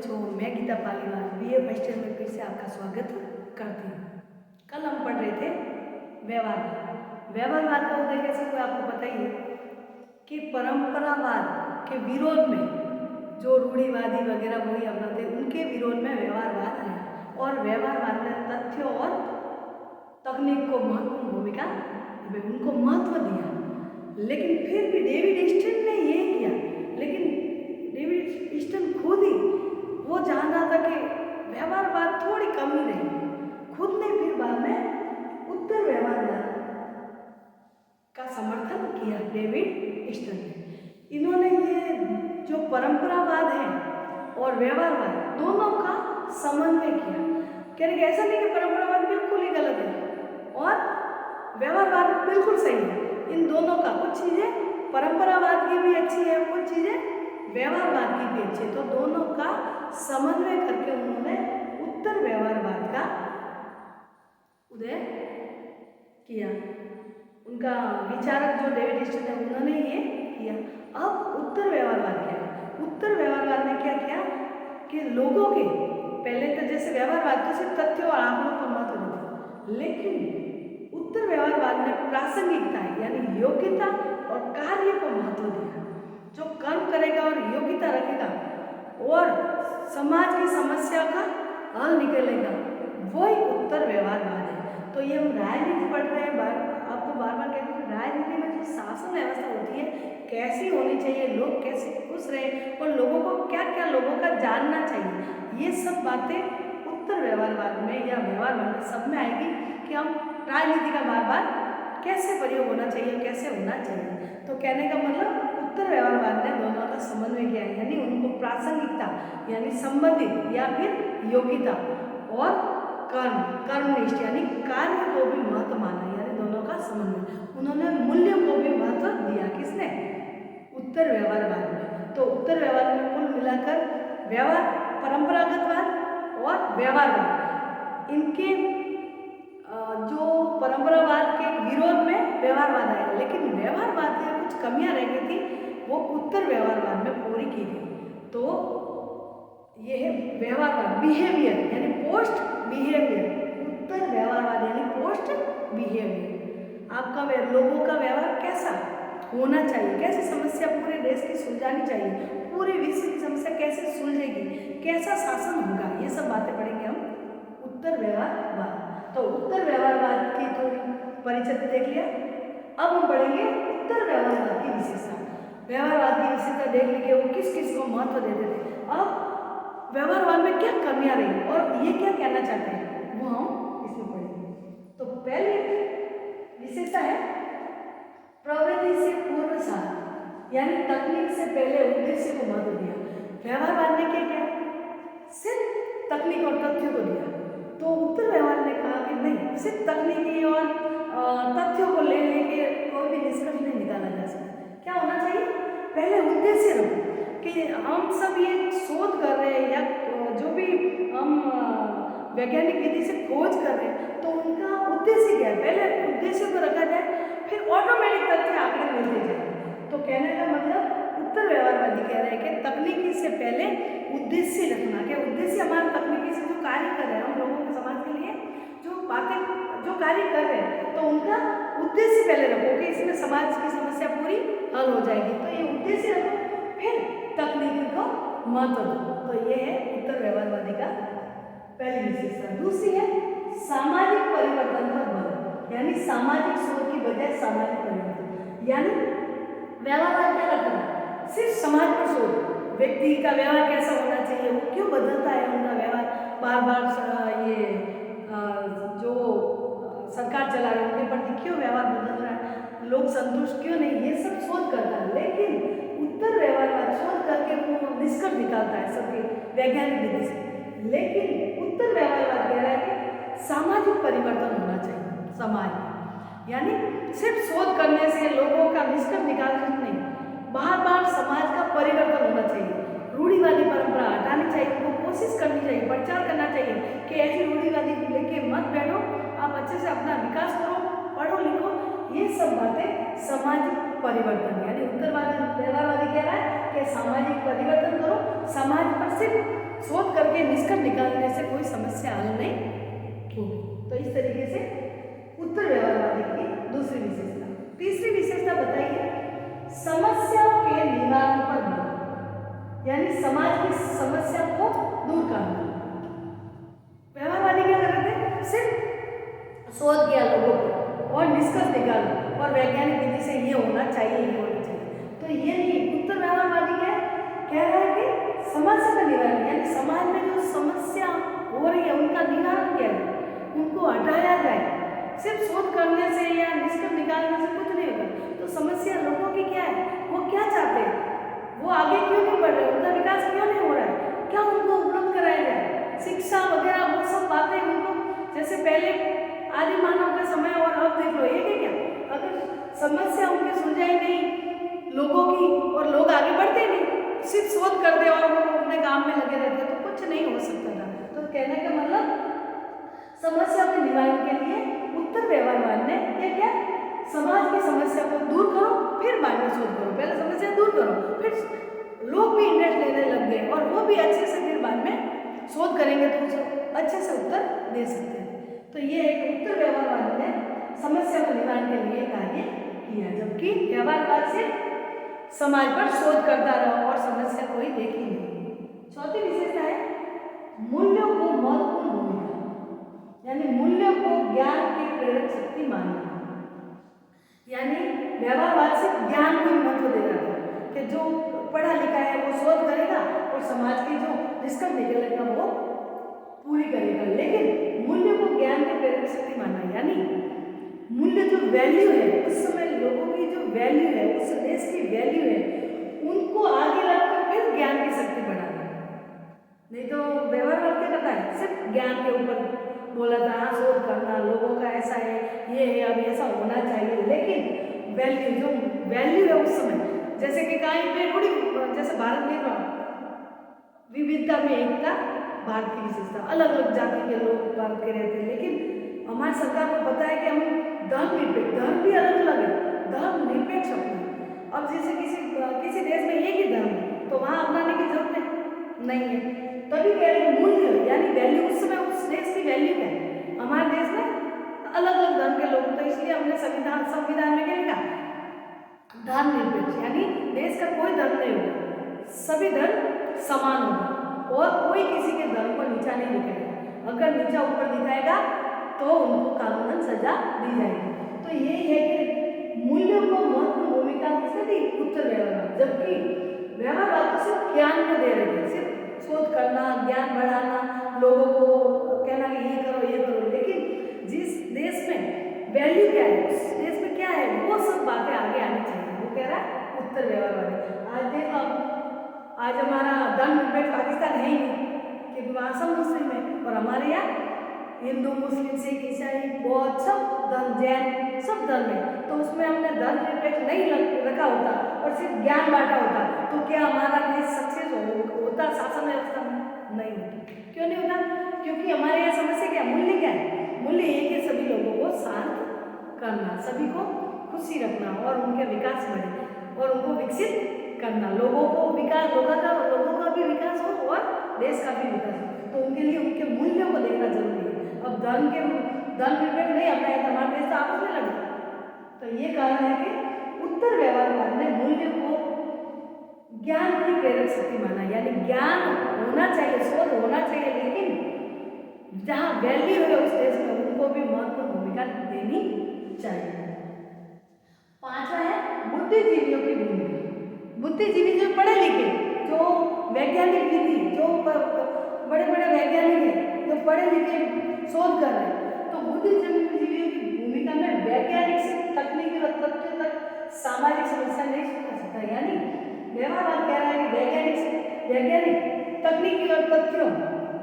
बच्चों, मैं Geeta Paliwal BA first year में फिर से आपका स्वागत करती हूँ। कल हम पढ़ रहे थे व्यवहारवाद। व्यवहारवाद का उद्देश्य कैसे हुआ आपको पता ही है कि परंपरावाद के विरोध में जो रूढ़िवादी वगैरह वही अपनाते उनके विरोध में व्यवहारवाद है और व्यवहारवाद ने तथ्यों और तकनीक को महत्वपूर्ण भूमिका उनको महत्व दिया। लेकिन फिर भी डेविड ईस्टन ने ये किया, लेकिन डेविड ईस्टन खुद ही वो जान रहा था कि व्यवहारवाद थोड़ी कमी रही। खुद ने फिर बाद में उत्तर व्यवहारवाद का समर्थन किया डेविड ईस्टन ने। इन्होंने ये जो परंपरावाद है और व्यवहारवाद दोनों का समन्वय किया। कह रहे ऐसा नहीं कि परंपरावाद बिल्कुल ही गलत है और व्यवहारवाद बिल्कुल सही है। इन दोनों का कुछ चीज़ें परंपरावाद की भी अच्छी है, कुछ चीज़ें व्यवहारवाद की भी अच्छी है। तो दोनों का समन्वय करके उन्होंने उत्तर व्यवहारवाद का उदय किया। उनका विचारक जो डेविड ईस्टन है उन्होंने ये किया। अब उत्तर व्यवहारवाद क्या है? उत्तर व्यवहारवाद ने क्या किया कि लोगों के पहले तो जैसे व्यवहारवाद तो सिर्फ तथ्यों और आंकड़ों को महत्व देते, लेकिन उत्तर व्यवहारवाद ने प्रासंगिकता यानी योग्यता और कार्य को महत्व दिया। जो कर्म करेगा और योग्यता रखेगा और समाज की समस्या का हल निकलेगा, वही उत्तर व्यवहारवाद है। तो ये हम राजनीति पढ़ रहे हैं, आपको बार बार कहते हैं राजनीति में जो शासन व्यवस्था होती है कैसी होनी चाहिए, लोग कैसे खुश रहे और लोगों को क्या क्या लोगों का जानना चाहिए, ये सब बातें उत्तर व्यवहारवाद में या व्यवहारवाद में सब में आएगी कि हम राजनीति का बार बार कैसे प्रयोग होना चाहिए, कैसे होना चाहिए। तो कहने का मतलब उत्तर व्यवहारवाद ने दोनों का समन्वय किया, यानी उनको प्रासंगिकता यानी संबंधित या फिर योग्यता और कर्मनिष्ठ यानी कार्य को भी महत्व माना, यानी दोनों का समन्वय। उन्होंने मूल्य को भी महत्व दिया। किसने? उत्तर व्यवहारवाद में। तो उत्तर व्यवहार में कुल मिलाकर व्यवहार, परंपरागतवाद और व्यवहारवाद, इनके जो परंपरावाद के विरोध में व्यवहारवाद आया, लेकिन व्यवहारवाद में कुछ कमियां रह गई थी, वो उत्तर व्यवहारवाद में पूरी की गई। तो ये है व्यवहारवाद, बिहेवियर यानी पोस्ट बिहेवियर। उत्तर व्यवहारवाद यानी पोस्ट बिहेवियर, आपका लोगों का व्यवहार कैसा होना चाहिए, कैसी समस्या पूरे देश की सुलझानी चाहिए, पूरे विश्व की समस्या कैसे सुलझेगी, कैसा शासन होगा, ये सब बातें पढ़ेंगे हम उत्तर व्यवहारवाद। तो उत्तर व्यवहारवाद की थोड़ी परिचय देख लिया। अब हम पढ़ेंगे उत्तर व्यवहारवाद की विशेषता। व्यवहारवाद की विशेषता देख ली कि वो किस किस को महत्व देते थे, अब व्यवहारवाद में क्या कमियां रही और ये क्या कहना चाहते हैं वो हम इसमें पढ़ेंगे। तो पहले विशेषता है प्रवृत्ति से पूर्व साध, यानी तकनीक से पहले उद्देश्य को महत्व दिया। व्यवहारवाद ने क्या किया? सिर्फ तकनीक और तथ्यों को दिया। तो उत्तर व्यवहार ने कहा कि नहीं, सिर्फ तकनीकी और तथ्यों को ले लेके कोई भी निष्कर्ष नहीं निकाला जा सकता। क्या होना चाहिए? पहले उद्देश्य रखो कि हम सब ये शोध कर रहे हैं या जो भी हम वैज्ञानिक विधि से खोज कर रहे हैं, तो उनका उद्देश्य क्या है, पहले उद्देश्य को रखा जाए, फिर ऑटोमेटिक तथ्य आंकड़े मिलते जाए। तो कहने का मतलब उत्तर व्यवहारवादी कह रहे हैं कि तकनीकी से पहले उद्देश्य रखना। क्या उद्देश्य? हमारा तकनीकी से जो कार्य कर रहे हैं हम लोगों के समाज के लिए जो बातें जो कार्य कर रहे हैं, तो उनका उद्देश्य पहले रखो कि इसमें समाज की समस्या पूरी हल हो जाएगी। तो ये उद्देश्य रखो, फिर तकनीकी को महत्व दो। तो ये है उत्तर व्यवहारवादी का पहली विशेषता। दूसरी है सामाजिक परिवर्तन का बल, यानी सामाजिक सोच की बजाय सामाजिक परिवर्तन। यानी व्यवहारवाद क्या करता है? सिर्फ समाज पर सोच, व्यक्ति का व्यवहार कैसा होना चाहिए, वो क्यों बदलता है उनका व्यवहार बार बार, ये जो सरकार चला रही है उनके प्रति क्यों व्यवहार बदल रहा है, लोग संतुष्ट क्यों नहीं, ये सब शोध करता है। लेकिन उत्तर व्यवहारवाद शोध करके वो निष्कर्ष निकालता है सबके वैज्ञानिक विधि से। लेकिन उत्तर व्यवहारवाद कह रहा है कि सामाजिक परिवर्तन होना चाहिए समाज में, यानी सिर्फ शोध करने से लोगों का निष्कर्ष निकालना नहीं, बार बार समाज का परिवर्तन होना चाहिए। रूढ़िवादी परंपरा हटानी चाहिए, उनको कोशिश करनी चाहिए, प्रचार करना चाहिए कि ऐसी रूढ़िवादी लेके मत बैठो, आप अच्छे से अपना विकास करो, पढ़ो लिखो। ये सब बातें सामाजिक परिवर्तन, यानी उत्तर व्यवहारवादी कह रहा है कि सामाजिक परिवर्तन करो, समाज पर सिर्फ शोध निष्कर्ष निकालने से कोई समस्या हल नहीं होगी। तो इस तरीके से उत्तर व्यवहारवादी की दूसरी विशेषता। तीसरी विशेषता बताइए, समस्याओं के निवारण पर बल, यानी समाज की समस्या को दूर करना। व्यवहारवादी क्या कर रहे थे? सिर्फ शोध किया लोगों को और निष्कर्ष निकाला और वैज्ञानिक विधि से ये होना चाहिए, ये होना चाहिए। तो ये नहीं, उत्तर व्यवहारवादी क्या कह रहा है कि समस्या का निवारण, यानी समाज में जो समस्या हो रही है उनका निवारण क्या है, उनको हटाया जाए। सिर्फ शोध करने से या निष्कर्ष निकालने से कुछ नहीं होगा। तो समस्या लोगों की क्या है, वो क्या चाहते हैं, वो आगे क्यों नहीं बढ़ रहे, उनका विकास क्यों नहीं हो रहा है, क्या उनको उपलब्ध कराया जाए, शिक्षा वगैरह वो सब बातें उनको, जैसे पहले आदि मानव का समय और अब देख लो एक है क्या। अगर समस्या उनकी सुलझाई नहीं लोगों की और लोग आगे बढ़ते नहीं, सिर्फ शोध करते और वो अपने काम में लगे रहते तो कुछ नहीं हो सकता था। तो कहने का मतलब समस्या के निवारण के लिए उत्तर व्यवहारवाद ने क्या किया, समाज की समस्या को दूर करो फिर बाद में शोध करो। पहले समस्या दूर करो, फिर लोग भी इंटरेस्ट लेने लग गए और वो भी अच्छे से फिर बाद में शोध करेंगे तो अच्छे से उत्तर दे सकते हैं। तो ये एक उत्तर व्यवहारवाद ने समस्या को निवारण के लिए कार्य किया, जबकि व्यवहारवाद से समाज पर शोध करता रहा और समस्या कोई देखी नहीं। चौथी विशेषता है मूल्यों को महत्वपूर्ण भूमिका, यानी मूल्यों को ज्ञान की प्रेरक शक्ति मानना। यानी व्यवहारवाद से ज्ञान को महत्व दे रहा था कि जो पढ़ा लिखा है वो शोध करेगा और समाज की जो निष्कर्ष निकलेगा वो पूरी करेगा, लेकिन मूल्य को ज्ञान की प्रेरक शक्ति मानना, यानी मूल्य जो वैल्यू है उस समय लोगों की जो वैल्यू है, उस देश की वैल्यू है, उनको आगे रखकर फिर ज्ञान की शक्ति बढ़ाना। नहीं तो व्यवहारवाद क्या करता है, सिर्फ ज्ञान के ऊपर बोला था, हाँ शोध करना लोगों का ऐसा है, ये है, अब ऐसा होना चाहिए, लेकिन वैल्यू जो वैल्यू है उस समय, जैसे कि कहीं पे थोड़ी, जैसे भारत में विविधता में एकता भारत की विशेषता, अलग अलग जाति के लोग भारत के रहते हैं, लेकिन हमारी सरकार को पता है कि हम धर्म निरपेक्ष, धर्म भी अलग अलग है, धर्म निरपेक्ष अपना। अब जैसे किसी देश में एक ही धर्म है तो वहाँ अपनाने की जरूरत नहीं है। तभी कह रहे हैं मूल्य, यानी वैल्यू उस समय उस देश की वैल्यू क्या है। हमारे देश में अलग अलग धर्म के लोग, तो इसलिए हमने संविधान में क्या लिखा, धर्म निरपेक्ष, यानी देश का कोई धर्म नहीं होगा, सभी धर्म समान होगा और कोई किसी के धर्म को नीचा नहीं दिखाएगा। अगर नीचा ऊपर दिखाएगा तो उनको कानूनन सजा दी जाएगी। तो यही है कि मूल्यों को महत्वपूर्ण भूमिका किसने दी, उत्तर व्यवहारवाद। जबकि व्यवहारवाद तो सिर्फ ज्ञान को दे रहे थे, सिर्फ शोध करना, ज्ञान बढ़ाना, लोगों को कहना कि ये करो ये करो, लेकिन जिस देश में वैल्यू क्या है, उस देश में क्या है, वो सब बातें आगे आनी चाहिए। वो कह रहा है उत्तर व्यवहारवाद। आज देखो, आज हमारा धर्म निरपेक्ष पाकिस्तान है ही नहीं, क्योंकि वहाँ सब मुस्लिम है, और हमारे यहाँ हिंदू, मुस्लिम, सिख, ईसाई, बौद्ध सब धर्म, जैन सब धर्म है। तो उसमें हमने धर्म निरपेक्ष नहीं रखा होता और सिर्फ ज्ञान बांटा होता तो क्या हमारा देश सक्सेस होता शासन व्यवस्था में? नहीं होता। क्यों नहीं होता? क्योंकि हमारे यहाँ समस्या क्या, मूल्य क्या है, मूल्य एक है सभी लोगों को शांत करना, सभी को खुशी रखना और उनके विकास बढ़े और उनको विकसित करना, लोगों को विकास, लोगों का भी विकास हो और देश का भी विकास हो। तो उनके लिए उनके मूल्यों को देखना जरूरी है। अब धर्म निरपेक्ष नहीं अपनाया तो हमारे देश आपस में लड़े। तो ये कारण है कि उत्तर व्यवहारवाद ने मूल्य को ज्ञान की प्रेरक शक्ति माना, यानी ज्ञान होना चाहिए, शोध होना चाहिए, लेकिन जहाँ वैल्यू है उस देश में उनको भी महत्वपूर्ण भूमिका देनी चाहिए। पांचवा है बुद्धिजीवियों की भूमिका। बुद्धिजीवी जो पढ़े लिखे, जो वैज्ञानिक विधि, जो बड़े बड़े वैज्ञानिक हैं, जो पढ़े लिखे शोध कर रहे हैं, तो बुद्धिजीवियों की भूमिका में वैज्ञानिक से तकनीकी और तथ्य तक सामाजिक समस्या नहीं सुलझा सकता। यानी व्यवहारवाद कह रहा है कि वैज्ञानिक तकनीकी और तथ्यों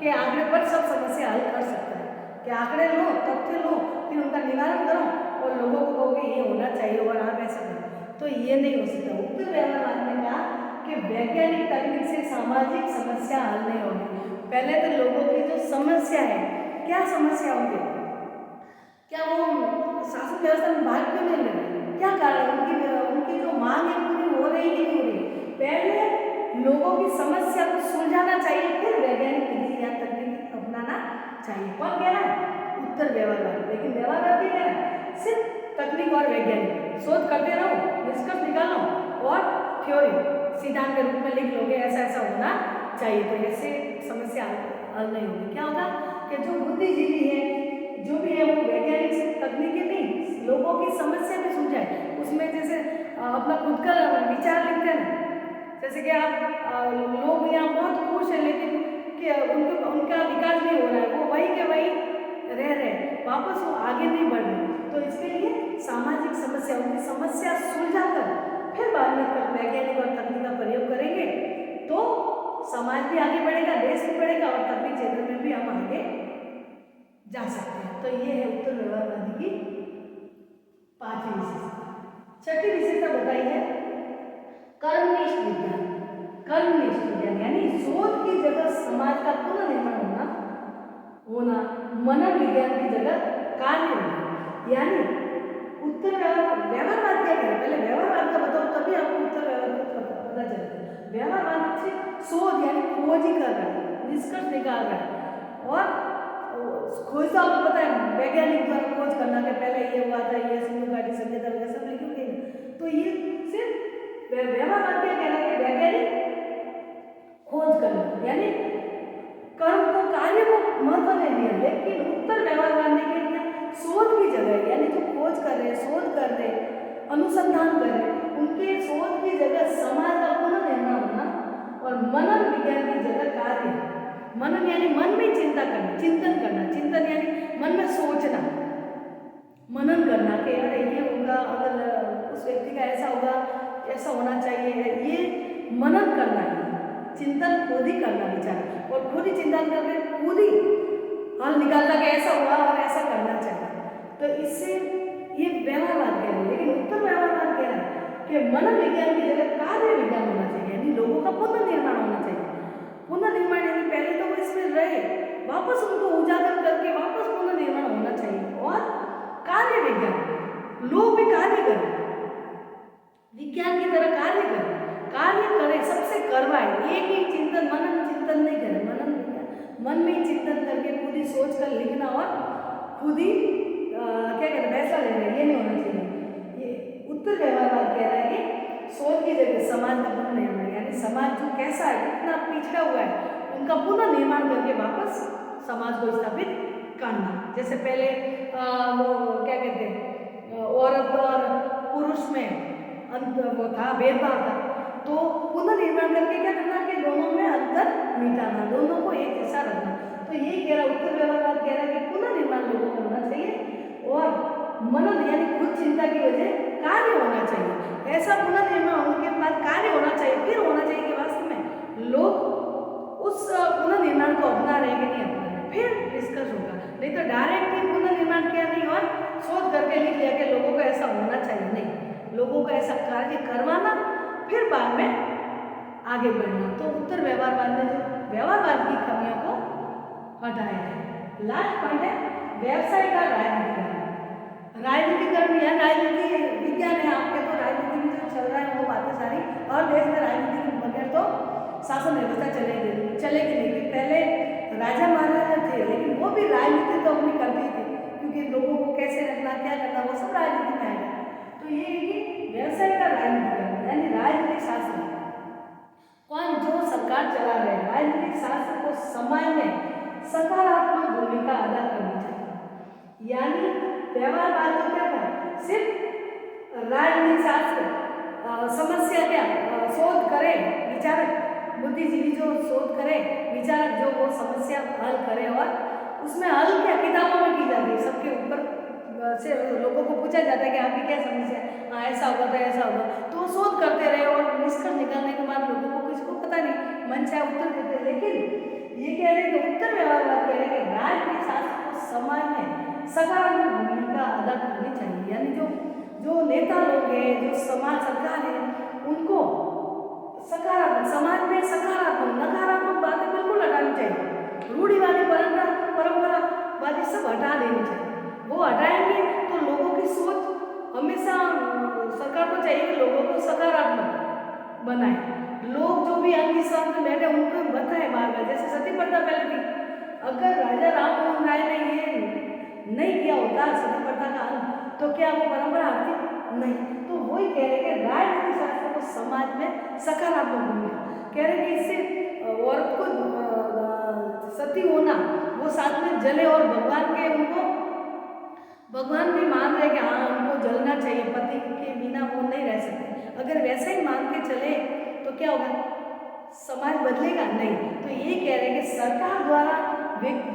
के आंकड़े पर सब समस्या हल कर सकता है। कि आंकड़े लो, तथ्य लो, फिर उनका निवारण करो और लोगों को कहोगे ये होना चाहिए और आप ऐसे करो, तो ये नहीं हो सकता। उत्तर व्यवहारवाद ने कहा कि वैज्ञानिक तकनीक से सामाजिक समस्या हल नहीं होगी। पहले तो लोगों की जो समस्या है, क्या समस्या होगी, क्या वो शासन व्यवस्था में भाग क्यों नहीं ले रहे, क्या कारण, उनकी जो मांग है पूरी हो रही नहीं हो रही। पहले लोगों की समस्या को सुलझाना चाहिए, फिर वैज्ञानिक विधि या चाहिए। कौन कह रहा है? उत्तर व्यवहारवादी। लेकिन व्यवहारवादी कह रहा है सिर्फ तकनीक और वैज्ञानिक शोध करते रहो, निष्कर्ष निकालो और थ्योरी सिद्धांत के रूप में लिख लोगे, ऐसा ऐसा होना चाहिए, तो ऐसे समस्या हल नहीं होगी। क्या होगा कि जो बुद्धिजीवी है, जो भी है, वो वैज्ञानिक से तकनीकी नहीं, लोगों की समस्या भी सुलझाए। उसमें जैसे अपना खुद का विचार लिखते हैं ना, जैसे कि आप लोग यहाँ बहुत खुश है लेकिन कि उनका विकास नहीं हो रहा है, वो वही के वही रह रहे, वापस वो आगे नहीं बढ़ रहे, तो इसके लिए सामाजिक समस्या, उनकी समस्या सुलझा कर फिर बाद में वैज्ञानिक और तकनीक का प्रयोग करेंगे तो समाज भी आगे बढ़ेगा, देश भी बढ़ेगा और तकनीक क्षेत्र में भी हम आगे जा सकते हैं। तो ये है उत्तर व्यवहारवादी की 5वीं विशेषता। 6ठी विशेषता बताई है कर्मनिष्ठ विज्ञान। कर्मनिष्ठ विज्ञान यानी शोध की जगह समाज का पुनर्निर्माण होना, मनन विज्ञान की जगह कार्य विज्ञान। यानी उत्तर व्यवहारवाद क्या है? पहले व्यवहारवाद का बताओ तभी आपको उत्तर व्यवहार पता चलेगा। व्यवहारवाद से शोध यानी खोज ही कर रहा है, निष्कर्ष निकाल रहा है, और खोज तो आपको पता है वैज्ञानिक द्वारा खोज करना के पहले ये हुआ था, ये सिंधु घाटी सभ्यता वगैरह सब लिखोगे, तो ये सिर्फ व्यवहारवाद क्या कह रहा है? वैज्ञानिक खोज करना यानी कर्म को, कार्य को महत्व नहीं दिया, लेकिन उत्तर व्यवहारवाद ने क्या किया? शोध की जगह यानी जो खोज कर रहे, शोध कर रहे, अनुसंधान कर रहे, उनके शोध की जगह समाज का पुनर्निर्माण होना, और मनन विज्ञान की जगह कार्य। मनन यानी मन में चिंता करना, चिंतन करना, चिंतन यानी मन में सोचना, मनन करना कि यार ये होगा, अगर उस व्यक्ति का ऐसा होगा, ऐसा होना चाहिए, ये मनन करना है, चिंतन खुद ही करना विचार, और खुद ही चिंतन करके खुद ही हल निकालना कि ऐसा हुआ और ऐसा करना चाहिए। तो इससे ये व्यवहारवाद कह रहे हैं, लेकिन उत्तर व्यवहारवाद कह रहा है कि मनन विज्ञान की जगह कार्य विज्ञान होना चाहिए, यानी लोगों का पुनर्निर्माण होना चाहिए। पुनर्निर्माण यानी पहले तो वो इसमें रहे, वापस उनको उजागर करके वापस पुनर्निर्माण होना चाहिए, और कार्य विज्ञान, लोग भी कार्य करें, विज्ञान की तरह कार्य करें, कार्य करें, सबसे करवाए, एक ही चिंतन, मनन चिंतन नहीं करें, मनन विज्ञान मन में ही चिंतन करके खुद ही सोच कर लिखना और खुद ही क्या कहते हैं फैसला लेना, ये नहीं होना चाहिए। ये उत्तर व्यवहारवाद कह रहा है कि शोध की जगह समाज का पुनर्निर्माण, यानी समाज जो कैसा है, कितना पिछड़ा हुआ है, उनका पुनर्निर्माण करके वापस समाज को स्थापित करना। जैसे पहले वो क्या कहते हैं औरत और पुरुष में वो था, भेदभाव था, तो पुनर्निर्माण करके क्या करना कि दोनों में अंतर मिटाना, दोनों को एक जैसा रखना। तो ये कह रहा उत्तर व्यवहारवाद कह रहा है कि पुनर्निर्माण लोगों को होना चाहिए, और मनन यानी खुद चिंता की वजह कार्य होना चाहिए। ऐसा पुनर्निर्माण होने के बाद कार्य होना चाहिए, फिर होना चाहिए कि वास्तव में लोग उस पुनर्निर्माण को अपना रहे कि नहीं अपना रहे, फिर डिस्कस होगा। नहीं तो डायरेक्ट ही पुनर्निर्माण किया नहीं और शोध करके लिख लिया कि लोगों को ऐसा होना चाहिए, नहीं, लोगों को ऐसा कार्य करवाना, फिर बाद में आगे बढ़ना। तो उत्तर व्यवहारवाद ने जो व्यवहारवाद की कमियों को हटाया है। लास्ट पॉइंट है व्यवसाय का राजनीतिकरण। राजनीतिकरण या राजनीति विज्ञान है आपके, तो राजनीति में जो चल रहा है वो बातें सारी, और देश में राजनीति के बगैर तो शासन व्यवस्था चलेगी नहीं। कि पहले राजा महाराजा थे, लेकिन वो भी राजनीति तो अपनी करती थी, क्योंकि लोगों को कैसे रखना, क्या करना, वो सब राजनीति में आएगा। तो ये है कि व्यवसाय का राजनीतिकरण यानी राजनीतिक शास्त्र, कौन जो सरकार चला रहे, राजनीतिक शास्त्र को समाज में सकारात्मक भूमिका अदा करनी चाहिए। यानी व्यवहारवाद तो क्या था, सिर्फ राजनीतिक शास्त्र समस्या क्या शोध करे, विचारक बुद्धिजीवी जो शोध करे, विचारक जो वो समस्या हल करे, और उसमें हल क्या किताबों में की जाती है, सबके ऊपर से लोगों को पूछा जाता है कि आपकी क्या समस्या है, हाँ ऐसा हुआ था, ऐसा हुआ, तो वो शोध करते रहे, और निष्कर्ष निकालने के बाद लोगों को किसी को पता नहीं, मन चाहे उत्तर देते। लेकिन ये कह रहे हैं कि उत्तर व्यवहारवाद कह रहे हैं कि राजनीतिक शास्त्र को समाज में सकारात्मक भूमिका अदा करनी चाहिए। यानी जो नेता लोग हैं, जो समाज सरकार है, उनको सकारात्मक, समाज में सकारात्मक, नकारात्मक बातें बिल्कुल हटानी चाहिए, रूढ़िवादी परंपरावादी सब हटा देनी चाहिए। वो हटाएंगे तो लोगों की सोच हमेशा, सरकार को चाहिए कि लोगों को सकारात्मक बनाए, लोग जो भी अंधविश्वास में बैठे उनको बताए बार बार, जैसे सती प्रथा पहले थी, अगर राजा राम मोहन राय ने ये नहीं किया होता सती प्रथा का अंत, तो क्या वो परंपरा आती? नहीं। तो वही कह रहे कि राजनीति शास्त्र को समाज में सकारात्मक भूमिका, कह रहे कि इससे औरत को सती होना, वो साथ में जले, और भगवान के उनको भगवान भी मान रहे कि हाँ उनको जलना चाहिए, पति के बिना वो नहीं रह सकते। अगर वैसा ही मान के चले तो क्या होगा? समाज बदलेगा नहीं। तो ये कह रहे हैं कि सरकार द्वारा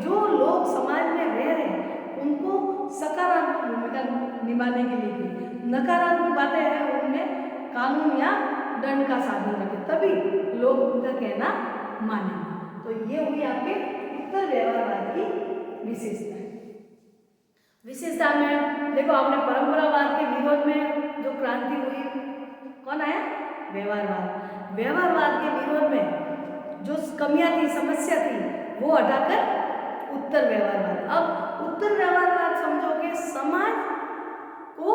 जो लोग समाज में रह रहे हैं उनको सकारात्मक भूमिका निभाने के लिए, नकारात्मक बातें हैं उनमें कानून या दंड का साधन रखें, तभी लोग उनका कहना मानेंगे। तो ये हुई आपके उत्तर व्यवहारवाद की विशेषता में देखो, आपने परंपरावाद के विरोध में जो क्रांति हुई, कौन आया? व्यवहारवाद। व्यवहारवाद के विरोध में जो कमियां थी, समस्या थी, वो हटाकर उत्तर व्यवहारवाद। अब उत्तर व्यवहारवाद समझो कि समाज को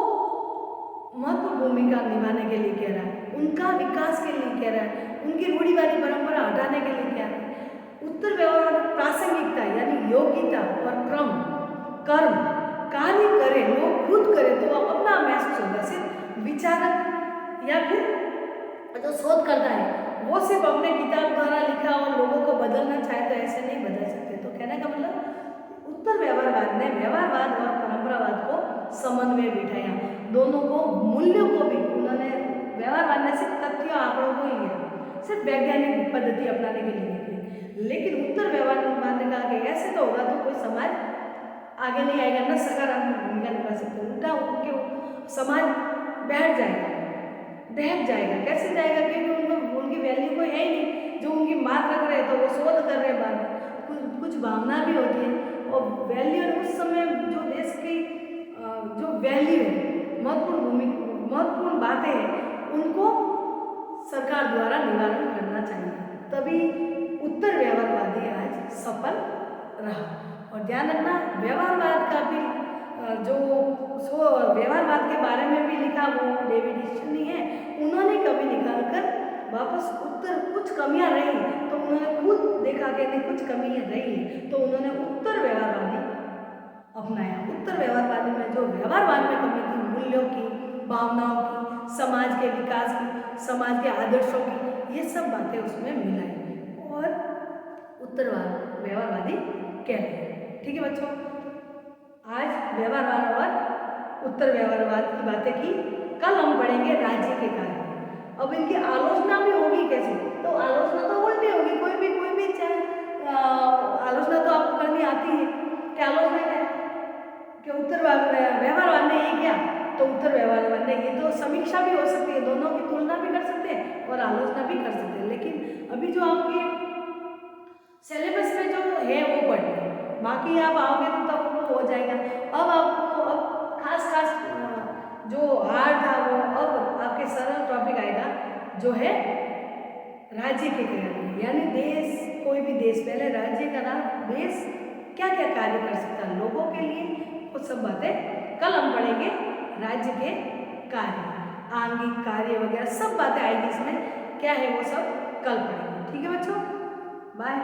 महत्वपूर्ण भूमिका निभाने के लिए कह रहा है, उनका विकास के लिए कह रहा है, उनकी रूढ़िवादी परंपरा हटाने के लिए कह रहा है। उत्तर व्यवहारवाद प्रासंगिकता यानी योग्यता और कर्म कार्य करें, लोग खुद करें तो अपना महसूस होगा। सिर्फ विचारक या फिर जो शोध करता है वो सिर्फ अपने किताब द्वारा लिखा और लोगों को बदलना चाहे तो ऐसे नहीं बदल सकते। तो कहने का मतलब उत्तर व्यवहारवाद ने व्यवहारवाद और परंपरावाद को समन्वय बिठाया, दोनों को मूल्यों को भी उन्होंने, व्यवहारवाद ने सिर्फ तथ्यों आंकड़ों को ही लिया, सिर्फ वैज्ञानिक पद्धति अपनाने के लिए, लेकिन उत्तर व्यवहारवाद ने कहा कि ऐसे तो होगा तो कोई समाज आगे नहीं आएगा, न सकारात्मक भूमिका निभा सकते, उल्टा उनके समाज बैठ जाएगा, दहक जाएगा। कैसे जाएगा? क्योंकि उनकी वैल्यू कोई है ही नहीं, जो उनकी बात रख रहे हैं तो वो शोध कर रहे हैं, बात कुछ भावना भी होती है, और वैल्यू उस समय जो देश की जो वैल्यू है, महत्वपूर्ण बातें हैं, उनको सरकार द्वारा निवारण करना चाहिए, तभी उत्तर व्यवहारवादी आज सफल रहा। और ध्यान रखना, व्यवहारवाद का भी जो व्यवहारवाद के बारे में भी लिखा वो डेविड हिस्टनी है, उन्होंने कभी निकाल कर वापस उत्तर, कुछ कमियां रही तो उन्होंने खुद देखा कि नहीं कुछ कमियां रही, तो उन्होंने उत्तर व्यवहारवादी अपनाया। उत्तर व्यवहारवादी में जो व्यवहारवाद में कमी थी, मूल्यों की, भावनाओं की, समाज के विकास की, समाज के आदर्शों की, ये सब बातें उसमें मिलाई और उत्तरवाद व्यवहारवादी कहते हैं। ठीक है बच्चों, आज व्यवहारवाद और उत्तर व्यवहारवाद की बातें की, कल हम पढ़ेंगे राज्य के कार्य। अब इनकी आलोचना भी होगी कैसे? तो आलोचना तो उल्टी होगी, कोई भी चाहे आलोचना तो आपको करनी आती है। क्या आलोचना है कि उत्तर व्यवहारवाद ने ये किया तो उत्तर व्यवहारवाद ने ये, तो समीक्षा भी हो सकती है, दोनों की तुलना भी कर सकते हैं और आलोचना भी कर सकते हैं। लेकिन अभी जो आपके सिलेबस में जो है वो पढ़ना, बाकी आप आओगे तो तब वो हो जाएगा। अब आपको अब खास जो हार्ड था वो अब आपके सरल टॉपिक आएगा, जो है राज्य के कार्य, यानी देश, कोई भी देश, पहले राज्य का नाम, देश क्या क्या कार्य कर सकता है लोगों के लिए, वो सब बातें कल हम पढ़ेंगे। राज्य के कार्य, आंगिक कार्य वगैरह सब बातें आएगी इसमें, क्या है वो सब कल पढ़ेंगे। ठीक है बच्चों, बाय।